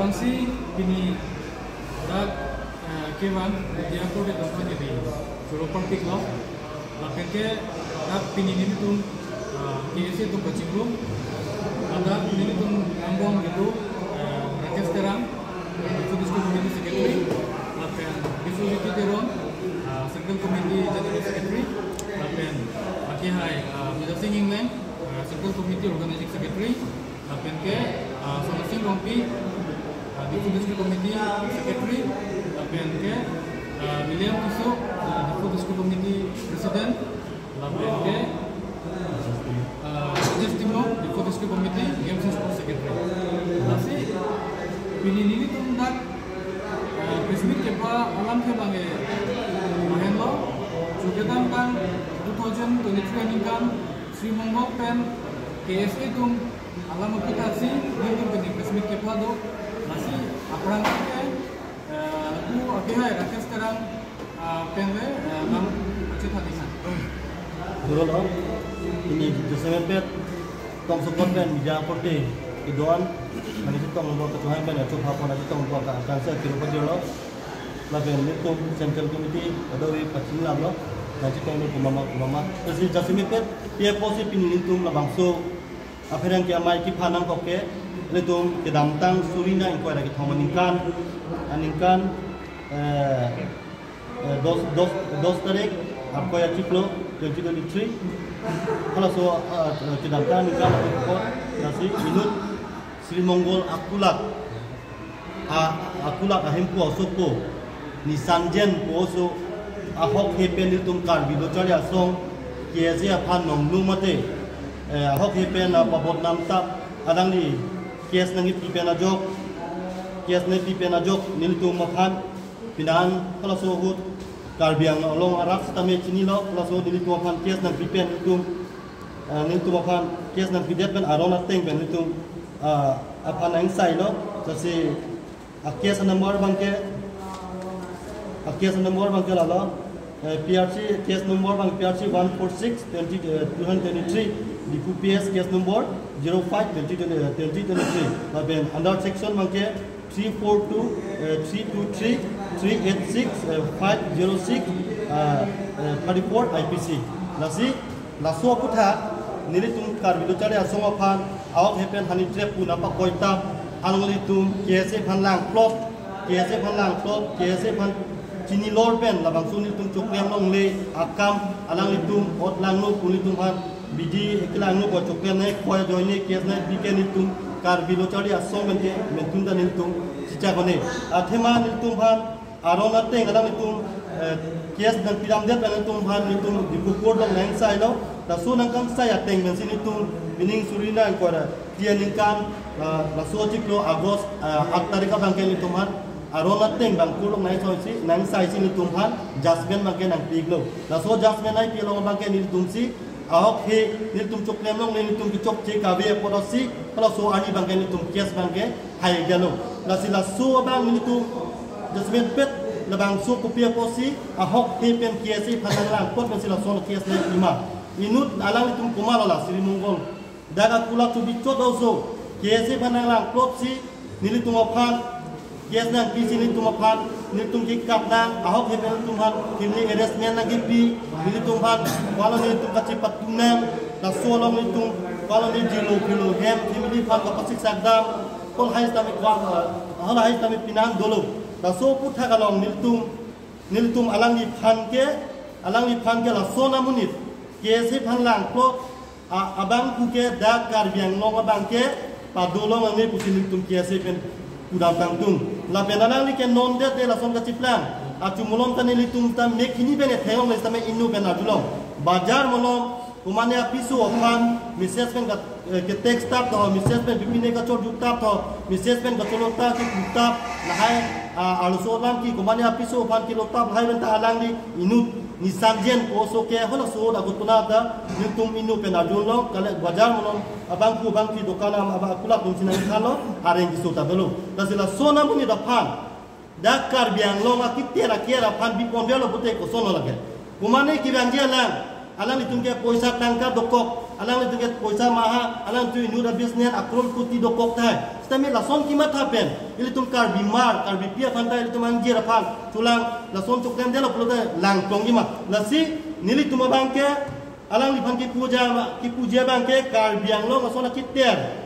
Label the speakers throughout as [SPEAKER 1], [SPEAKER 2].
[SPEAKER 1] Fransi bini dak kewan dia ko de dong jadi Europa League lo lapen ke dak bini ini tuh KSC tuh kecinggung ada ini tuh ambong gitu rakyat sekarang itu diskusi komite secretary lapen disuruh teron Central Committee General Secretary lapen pakai hai Mr. Singh England Central Committee Organizing Secretary lapen ke Sona Singh Rompi Diffusion Committee Secretary lapen ke William Kiso Diffusion Committee President lapen ke Justino Diffusion Committee Games and Sports Secretary. Nasi ini tuh tak presmit kepa alam ke bange mahenlo juga tentang 2023 ini kan Sri Mongol Pen KSA tuh alam kita sih itu bini presmit kepa do masih aparang ke aku hai rakyat sekarang penwe nam macet hatisan
[SPEAKER 2] turun ini sesuai pet tong support pen bija porte idoan ani tong membuat ketuhan pen atau apa nanti tong membuat kanser kira pajero laben itu Central Committee ada we pacin lam lo nanti tong mama terus jasimi pet dia posisi pinin itu labangso apa yang kia mai ki panang koke letung kedamtang surina ingko ada kita meningkan dos tarik apa ya ciklo 2023 kalau so kedamtang ingkan apa nasi minut Sri Mongol akulat ahimpo sopo ni sanjen poso ahok hepen litung kar bido cari asong kiasi apa nong lumate ahok hepen babot namta adang ni kias nangi pipen ajok nilitung makan pindahan kalau so hut karbiang long arab setame cini lo kalau so nilitung makan kias nang pipen nilitung makan kias nang pidet pen arona teng pen nilitung apa nang sai lo jadi kias nomor bangke lalo PRC case number bang PRC 146 2023 di PS case number 05 2023 laben under section bangke 342 323 386 506 34 IPC nasi laso putha nilitung karbido chale asonga phan awak hepen hani trap puna pa koita anglitum KSA phanlang plot KSA phan Cini lor pen labang sunil tung cokliam long le akam alang litum ot lang no kulitum han biji eklang no ko cokliam ne koya joine kes ne biken litum kar bilo chari asong mente mentun dan litum sicha kone athema litum han arona teng alang litum kes dan piram det dan litum han litum dipukor long nang sai lo da sunang kang sai ateng men litum bining surina ko ra tianing kan la so chiklo agos 8 tarikh bangkel litum han arona teng bang kulong nai soisi nang sai sini tumhan jasmen bangke nang piglo la so jasmen nai pilong bangke ni tumsi ahok he ni tum choklem long ni tum chok che kawe podosi kalau so ani bangke ni tum kias bangke hai galo la sila so bang ni tum jasmen pet la bang so kopia posi ahok he pen kiasi phanang pot sila so kias le lima minut alang ni tum kumalo la Sri Mongol daga kula tu bichot also kiasi phanang pot si ni tum ophan Yes nang di sini tumapan nitung kikap nang ahok hepen tumhan kini eresmen lagi pi ini tumhan kalau ni tum kacipat tunam na solong nitung kalau ni jilo kilo hem kini pan kapasik sagdam kol hai tami kwang hal hai tami pinan dolo na so putha kalong niltum alang ni phan ke la so namunit kesi phan lang ko abang kuke da karbiang long abang ke padolong ani pusin niltum kesi pen udam tangtung la penanang ni ken non de la som ka ciplang acu molom tan ni tum tam me kini bene theong le tame innu ben adulong bajar molom kumane apisu ofan mises pen ke text tap to mises pen bipine ka chor tap to mises pen ka cholo ta ki tap na hai aluso lam ki kumane apisu ofan ki lo tap hai ben ta alang ni inut ni samjen oso ke hola so da gutuna da nitum innu pen adulong kale bajar molom abang ki dokana aba akula kum sinan khalo areng kisota dulu dasila sona muni da pan dakar biang long akitera kiera pan bi pondelo bote ko sono lage kumane ki banjia lang alang itungke poisa tangka dokok alang itungke poisa maha alang tu inu da business akrol kuti dokok thai Stame lason kimat hapen. Ili tum kar bimar, kar bipia fanta ili tum angji rapang. Tulang lason cuklem dela puloda lang tong kimat. Lasi nili tum bangke alang lipan ki puja bangke kar biang lo lason akiter.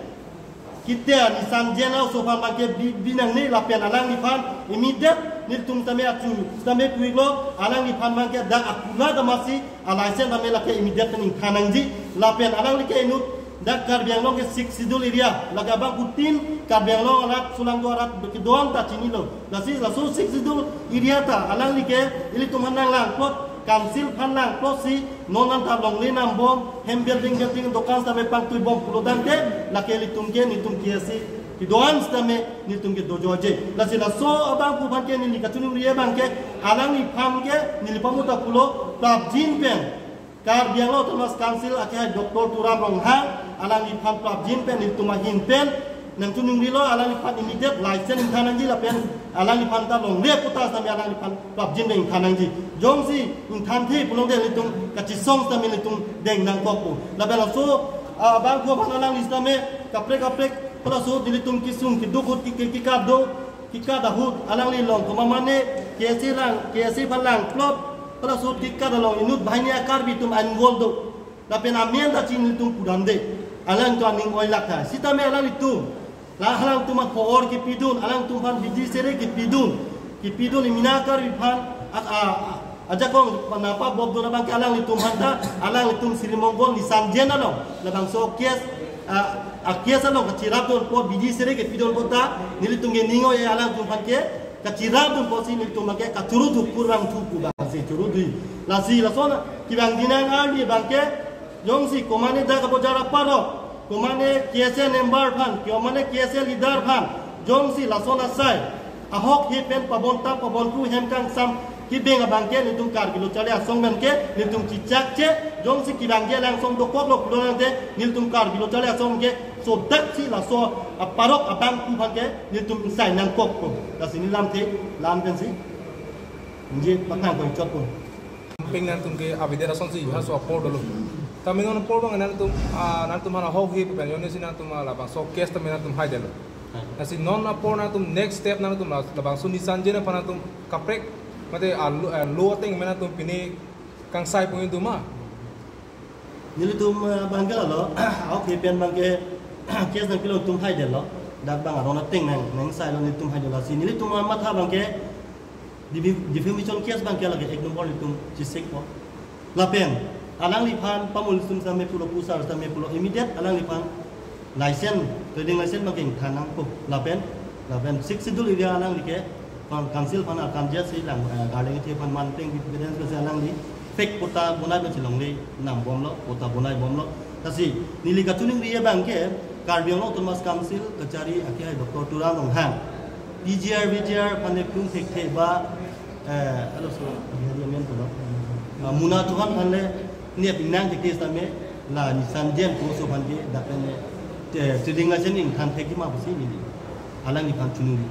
[SPEAKER 2] Kita ni sanjena sofa bangke binang ni lapian alang lipan immediate nil tum tame atu tame puiglo alang lipan bangke da akula da masi alaisen tame lake immediate ni kanangji lapian alang like inut da kar biang lo ke sik sidul area laga bang kutin kar biang lo alat sulang do alat bekidoan ta chini lo lasi laso sik sidul area ta alang like ili tum hanang lang plot kansil panlang plosi nonan tablong le nam bom hem building dokan tame pang tu bom pulodan ke lake li tum kiasi kidoan stame ni tum ke dojoje lasi laso abang pu pan ke ni katunu rie bang ke alang ni pam ke ni pamuta pulo tab jin pen kar biang lo thomas kansil akai doktor turam rong hang alang ni pam tab jin pen ni tumahin pen nang tunung rilo alang ni pan immediate license in kanangji la pen alang ni pan ta long le puta tame alang ni pan tab jin in kanangji jongsi in kan thi pulong de litung kachi song tame litung deng nang kopu la bela so bang ko ban alang listame kaprek pada so dilitung kisung kidukut kikado kikadahut alang li long komamane kiasi palang plot pada so kikadalong inut bahanya akar bitum angol do la pen amien da chin litung pudande alang to aning oilak ha sitame alang litung la halang tuma koor ki pidun alang tumpan biji sere ki pidun iminakar biphan aja kong panapa bob do na bang alang litum hanta alang litum sirimongol ni sanjena no la bang so kias akiasa no kacirap don po biji sere ke pidon kota nilitung ge ningo ye alang tumpan ke kacirap don po si nilitung make katuru tu kurang tuku bang si turu dui la si la sona ki bang dinang ali bang ke jong si komane da ka bojara paro komane kiasa member phan komane kiasa leader phan jong si la sona sai ahok hi pen pabonta pabontu hem kang sam ki benga bangke nitum kar kilo chale asong banke nitum cicak ce jong si ki bangke langsung dokok lo kulonante nitum kar kilo chale asong ke so dak si la so aparok abang ku bangke nitum sai nang kok ko la sini lam pen si nje patang ko chot ko
[SPEAKER 3] ping nan tum ke avidera son si ha so por dolo tamin on por bang nan tum hana ho hi pen yone si nan tum la bang so kes tamin nan tum hai delo nasi non na por nan tum next step nan tum la bang suni sanje na pan tum kaprek mate lo ting mena tum pini kang sai pun itu mah
[SPEAKER 2] nili tum bangke lo okay pen bangke kes nan kilo tum hai delo dak bang arona ting nang sai lo ni tum hai delo si nili tum matha bangke defamation case bangke lagi ek nomor tum cisik po la pen alang lipan pamul tum sampai pulo pusar sampai pulo immediate alang lipan license trading license bangke thanang po la pen 6 sidul area alang like kansil pan akan dia si lang garden ti pan manting evidence ko sa lang ni fake kota bunai ba silong ni nam bom lo kota bunai bom lo tasi nili katuning ria bangke karbiong lo thomas kansil kacari akai doktor turam long hang VGR pan pung thek ba alo so dia men to muna tuhan pan le ni pinang de kes tame la ni sanjen ko so pan ke dapen trading license in kan thek ma basi ni alang ni pan tuning ni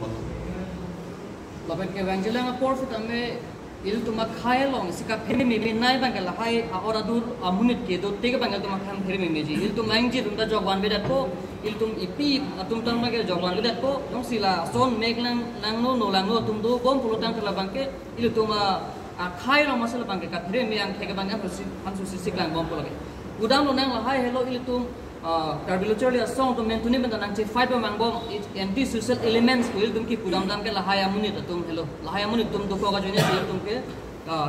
[SPEAKER 4] lapan ke Evangelia ngapor fit ame il tuma khai long sika pheri me nai bang la hai ora dur munit ke do tege bang tuma kham pheri me ji il tum angji tum ta jogwan be dat ko il tum ipi tum tam ma ke jogwan be dat ko nong sila son mek lang no lang no tum do bom pulutang kala bang ke il tuma khai long masala bang ke ka pheri me ang thege bang han su sik lang bom pulage udam lo nang la hai hello il tum carbiluchari asong to mentuni benda nang che fight bang bom anti social elements ko il tum ki pudam dam ke la hai amuni tum hello la hai amuni tum do ko ga jone il tum ke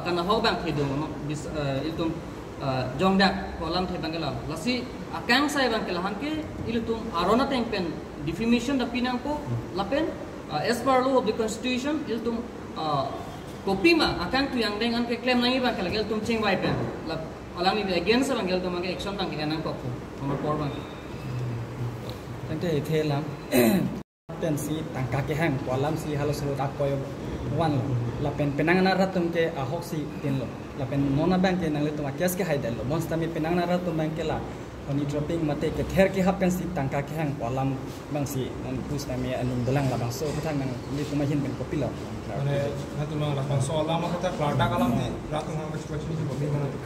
[SPEAKER 4] kana ho bang thidum no bis il tum jongdak ko lam the bang la lasi akang sai bang ke la han ke il tum arona teng pen defamation da pinang ko lapen as per law of the constitution il tum kopi ma akang tu yang dengan ke claim nangi bang ke la il tum ching bai pen la alam ni against bang il tum ke action tang ke nang ko nomor por bang
[SPEAKER 5] tante thelam pen si tangka ke hang kolam si halo suru tak koyo wan la pen penangana ratum ke ahok si tin lo la pen nona bank ke nang le tuma kes ke haidel lo monsta mi penangana ratum bank ke la oni dropping mate ke ther ke hapen si tangka ke hang kolam bang si nan pus tami aning belang la bang so patang nang li tuma hin ben kopi lo
[SPEAKER 3] ane nanti mang lapang soal lama kita pelada kalam ni ratung hang situasi ni kopi mana tu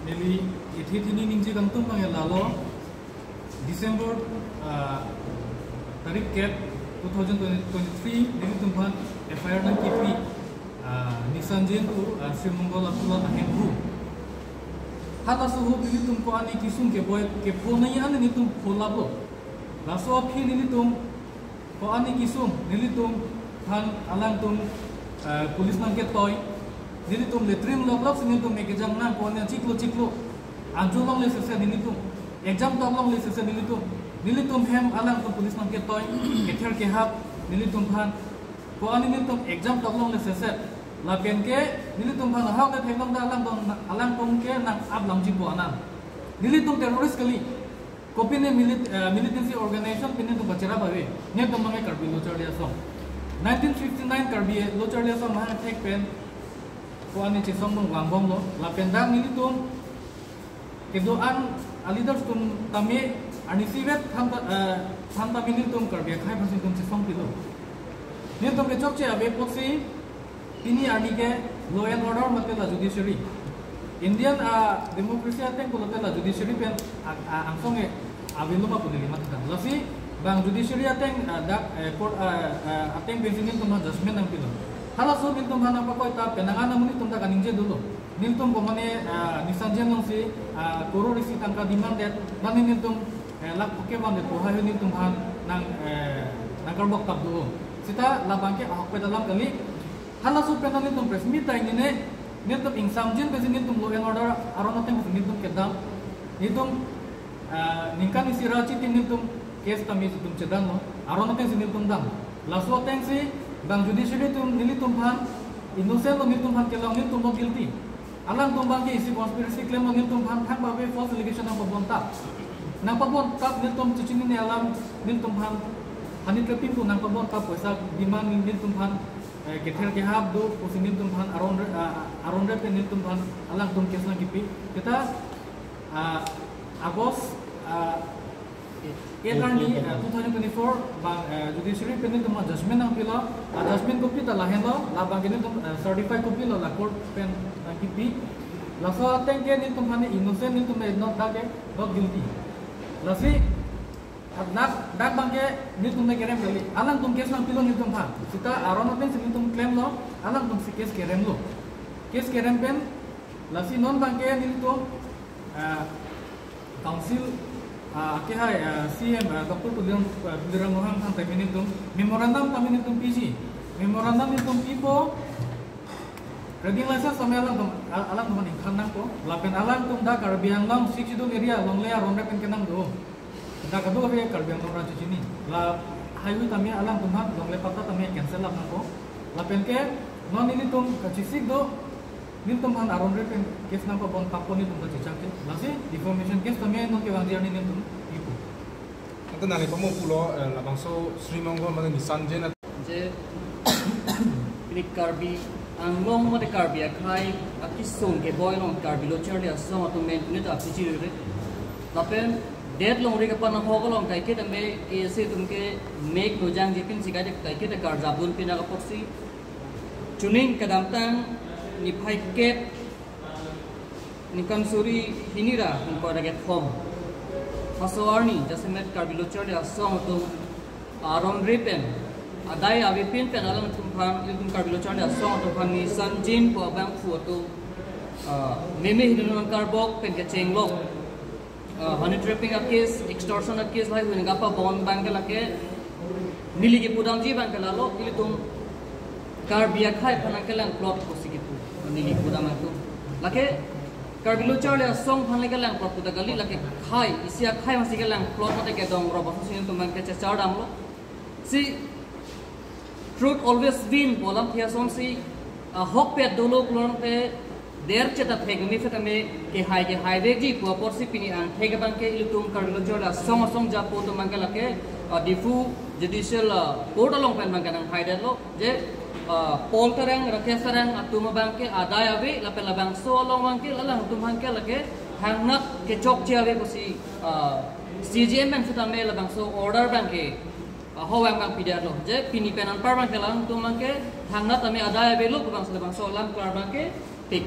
[SPEAKER 1] Nili ithi thini ningji kantum bang lalo December tarik Cap 2023 nili tumpan FIR na kipi Nissan Jane tu Sri Mongol Abdullah Ahemru hata suhu nili tum ko ani kisung ke boy ke phone nai an nili tum pholabo laso phi nili tum ko ani kisung nili tum han alang tum pulis nang ke toy nili tum letrim loblok nili tum ekjam na ko ne chiklo anjulong le sese nili tum exam toblong le sese nili tum hem alang tum pulis nang ke toy ether ke hap nili tum phan ko ani nili tum exam toblong le sese la pen ke nili tum phan hau ke thengong da alang tum ke nang ab lam jibo anan nili tum terrorist kali kopi ne militancy organization pin tum bachara bave ne tum mangai karbi lo charlia song 1959 karbi lo charlia song ma thek pen ko ani che song bong wangbong lo la pen dang nili tum ke do an leaders tum tame ani sivet tham nili tum karbi khai bhasin tum che song pilo ne tum ke chok che ave potsi ini arni ke law and order matela judiciary Indian democracy ateng ko matela judiciary pen angsong e avelo ma pudili matkan lasi bang judiciary ateng dak court ateng bensinin tum judgment ang pilo hala so bil tum hanang pakoy ta penangan namuni tum ta kaninje dulo nil tum ko mane nisanjen nong si koro risi tangka demand that nani nil tum lak poke man de poha nil tum han nang karbok tab dulo sita labang ke ahok pe dalam kali hala so penang nil tum press meet ta ini nil tum insam jin besin nil tum law and order aron ateng nil tum kedam nil tum ningkan isi raci tin nil tum case kami tum cedan lo aron ateng nil tum dam laso ateng si bang judiciary tum nil tum han innocent lo nil tum han kelang nil tum not guilty alang tum bang ke isi conspiracy claim lo nil tum han thang babe false allegation ang pabonta nang pabonta nil tum chuchini ni alam nil tum han hani trapin tu nang pabonta poisa demand nil tum han keter ke hab do posin nil tum han aron pe nil tum han alang tum case lang kipi kita Agos 8 Arni 2024 bang judiciary pe nil tum judgment ang pila judgment copy ta lahen lo labang ke nil tum certified copy lo la court pen kipi laso ateng ke nil tum han innocent nil tum not guilty lasi dak bangke nil tum kerem kali alang tum case lang pilo nil tum han sita aron aten nil tum claim lo alang tum si case kerem lo case kerem pen lasi non bangke nil tum council ke hai CM Dr. Pudirang Mohang han tamin nil tum memorandum tamin nil tum PG memorandum nil tum ipo reading license sama alang tum ni khanang ko lapen alang tum da karbiang lang 62 area long le aron pen kenang do dah kedua kali kalbiang orang cuci ni, la highway kami alam tumhat, dong lepas tu kami cancel lah nangko, la penke non ini tum kacisik do, ni tumhan aron repen case nampak bon tapo ni tum kacicak je, lasi information case kami non ke wangdian ni tum ibu.
[SPEAKER 3] Nanti nanti kamu pulau labang so Sri Mongol mana Nissan Jane.
[SPEAKER 4] Je, ini karbi anglong mana karbi akai, akisong ke boy non karbi lo charli asam atau main ni tu apsi ciri re, lapen डेट लोग रे अपन होगलों काई के तमे ऐसे तुमके मेक नोजांग जिपिन सिका दे काई के त कारजाबुन पिना का पक्सी चुनिंग कदमतांग निफाई के निकम सूरी हिनीरा उनको रगे फॉर्म हसवारनी जैसे मैं कार्बिलोचर दे असम तो आरोन रिपेन अदाई अविपिन पेन अलम तुम फान तुम कार्बिलोचर दे असम तो फानी संजिन को बैंक फोटो मेमे हिनन कारबोक पेन के चेंगलोक honey trapping a case, extortion a case like when Gapa bond bank lake Nili Pudamji bank lalo, ilitum Carbia Kai Panakalan plot for Sikipu, Nili Pudamatu. Lake Carbiluchar a song Panakalan plot to the Gali like a Kai, Isia Kai Masikalan plot not a dong Robertson to Mankacha Chardamlo. See, truth always win, Polam Piason see a hawk pet dolo clone. देर चेता थेग मिफे तमे के हाईवे जी को पोरसी पिनी आन थेग बंके इलुतुम करलो जोला सोंग सोंग जा पोतो मंगे लके डिफु जुडिशियल कोर्ट अलोंग पेन मंगे नंग हाईडे लो जे पोल तरंग रखेसरंग अतुम बंके आदाय अबे लपे लबंग सो अलोंग बंके ललंग तुम बंके लके हंगनक के चोक चियावे कोसी सीजीएम में सुतमे लबंग सो ऑर्डर बंके hawang bang pidar lo je pini penan par bang kelang tu mangke hangna tame adaya belo bang so lam par bang ke tik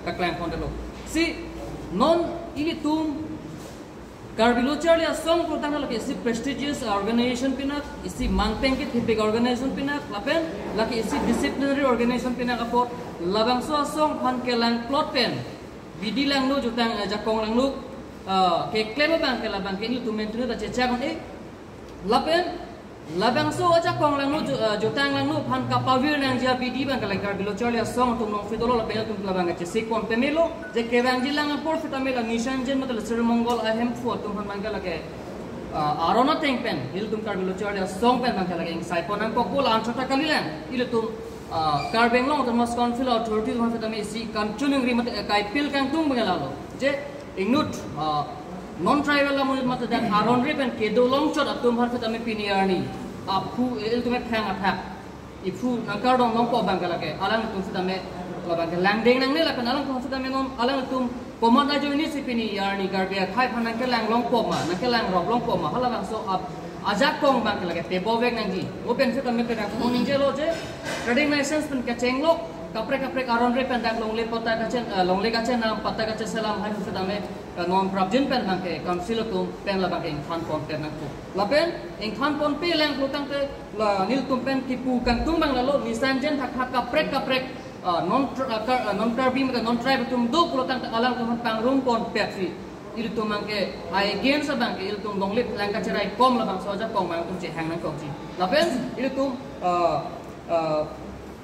[SPEAKER 4] kaklang konde lo si non ini tum Garbilo Charlie a song protang laki isi prestigious organization pinak, isi mangpeng kit hipik organization pinak, lapen laki isi disciplinary organization pinak apot, labang so a song pan kelang plot pen, bidi lang nu jutang jakong lang nu, ke klema bang ke labang ke ni tu menteri ta cecak on lapen labang so aja kong lang nu jutang lang nu pan kapawir nang jia bidi bang ke Garbilo Charlie a song tu nong fidolo lapen tu labang ke cecik pemelo, je kevang jilang apor fitamela nishan jen matal Sri Mongol ahem fu tu pan bang ke arona teng pen il tum Garbilo Charlie a song pen bang ke lagi insai ponang kokul anchota kalilan il tum Karbeng long termas council authority tu fitamela isi kanchuning rimat kai pil kang tung bang lalo je inut non-tribal la munit mata dan aron rip and kedo long shot atum har fitame piniarni apu il tume khang athak ifu nangkar dong long ko bangala ke alang tum fitame la bang langdeng nang ne la kan alang tum fitame non alang tum komot ajo ini si piniarni garbia khai phanan ke lang long ko ma nang ke lang rob long ko ma hala bang so ajak kong bangala ke tebo vek nang ji open fitame ke rak moning jelo je trading license pen ke chenglok kapre aron rip and longle pota kachen longle kachen nam pata kachen salam hai fitame non prabjin pen bangke council tum pen la bangke khan pon pen nang ko la pen ing khan pon pe lang lutang te la nil tum pen kipu kang tum bang lalo nisan jen thak kapre non karbi me non tribe tum do lutang te alang tum pang rum pon petri il tum bangke ai gen sa bangke il tum longle lang kacherai kom la bang so ja kong bang tum che hang nang kong ji la pen il tum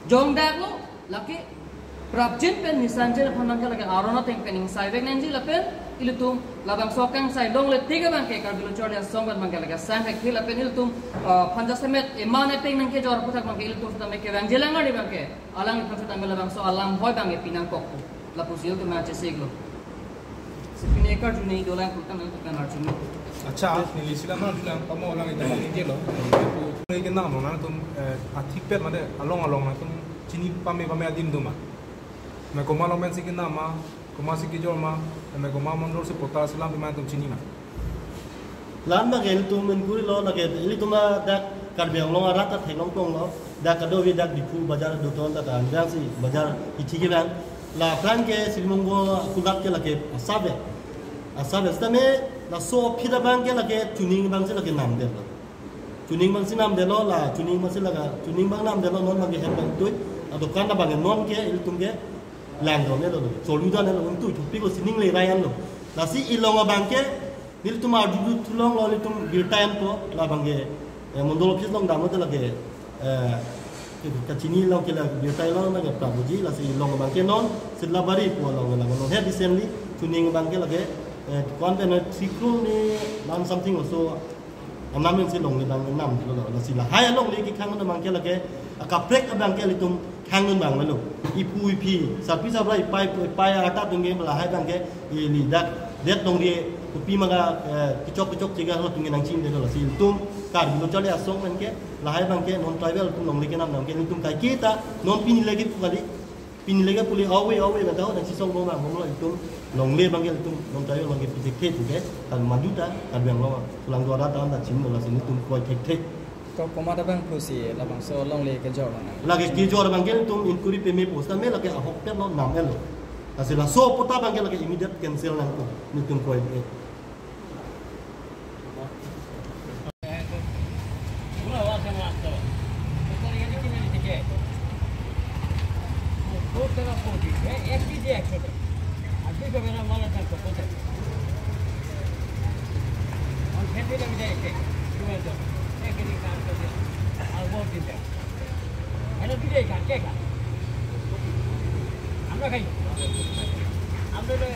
[SPEAKER 4] jong dak lo laki prabjin pen nisan jen phanan ka lagi arona teng pen ing sai vek nang ji la pen ilutum labang sokang sai long le tiga bang ke Garbilo Charlie song bang ke laga sang ke khila pen ilutum phanja semet emane peng nang ke jor putak bang ke ilutum fitame ke bang jelang ngari bang ke alang fitame labang so alam hoy bang e pinang kok la pusil tu ma che siglo sipine ka juni dolang putak nang putak arjun
[SPEAKER 3] अच्छा नीली सिला ना दिला कम वाला के दाम के लो तो ये ना ना तुम आर्थिक पे माने along ना तुम चीनी पामे दिन तुम मैं को मालो में सिकिन ना मा को मा सिकि जोर मा मैं को मा मंडोर से पोता सलाम पे मैं तुम चीनी ना
[SPEAKER 2] lan ma gel tu men guri lo la gel ili tuma dak Karbeng long arat ta thengong tong lo dak kado wi dak dipu bazar do ton ta kan dang si bazar ichi ke bang la plan ke silmongo kulat ke la ke asabe stame la so phida bang ke la ke tuning bang se la ke nam de lo tuning bang se nam de lo la tuning bang se la tuning bang nam de lo non ma ke hem bang tu ado kan na bang non ke ili tum ke lang do ne lo so lu da ne lo tu pi ko sining le rayan lo la si ilong bang ke bil tum adu tulong lo li tum birtayan ko la bang ke mondol office long dam lo la ke ka chini long ke la birtay lo na ke prabuji la si long bang ke non sidla bari ko long la non he recently tuning bang ke la ke kon ben sikru ni lan something also amnam si long ni bang nam lo la si la hai long li ki khang na bang ke la ke ka prek bang ke li tum khang nun bang lo ipu ipi sapi sabrai pai ata tunge la hai bang ke li dak det dong di kupi maga kicok jiga lo tunge nang chin de lo si tum Garbilo Charlie asong bang ke la hai bang ke non tribal tum long li ke nam ke tum kai kita non pin lagi kali pin lagi puli awe ba tahu dan si song mo bang lo tum long le bang ke tum non tribal bang ke pijek tu ke kan majuta kan bang lo tulang dua data dan chin lo si tum koi tek
[SPEAKER 5] ko komada bang pusi labang so long le ke jor na
[SPEAKER 2] lagi ki jor bang ke tum inkuri pe me posta me lagi ahok te lo nam elo asila so pota bang ke lagi immediate cancel nang ko ni tum koi
[SPEAKER 6] আমরা